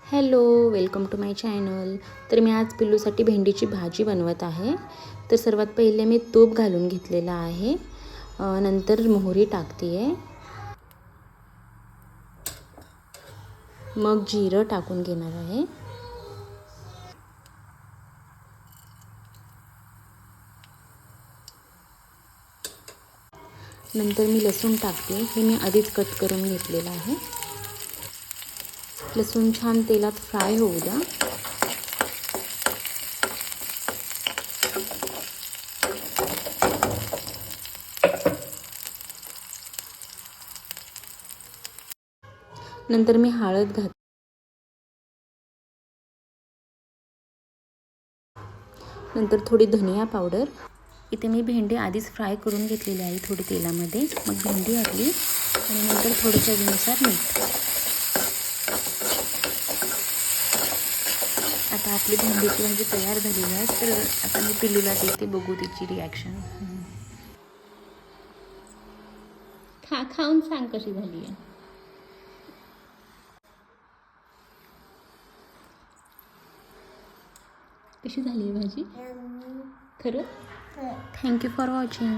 Hello, welcome to my channel. तर मी आज पिल्लूसाठी भेंडीची भाजी बनवत आहे. तर सर्वात पहिले मी तूप घालून घेतलेला आहे. नंतर मोहरी टाकते आहे. मग जिरं टाकून घेणार आहे. नंतर मी लसूण टाकते. हे मी आधीच कट करून घेतलेलं आहे. लसूण छान तेलात फ्राय होऊ द्या. नंतर मी हळद घालते. नंतर थोडी धनिया पावडर. इथे मी भेंडी आधीच फ्राय करून घेतलेली आहे थोडी तेलामध्ये. मग भेंडी घातली आणि नंतर थोडं चवीनुसार मीठ. आता आपली भेंडीची भाजी तयार झालेली आहे. तर आता मी पिल्लूला देते, बघू तिची रिॲक्शन. खाऊन सांग कशी झाली आहे. कशी झाली आहे भाजी खरं. Thank you for watching.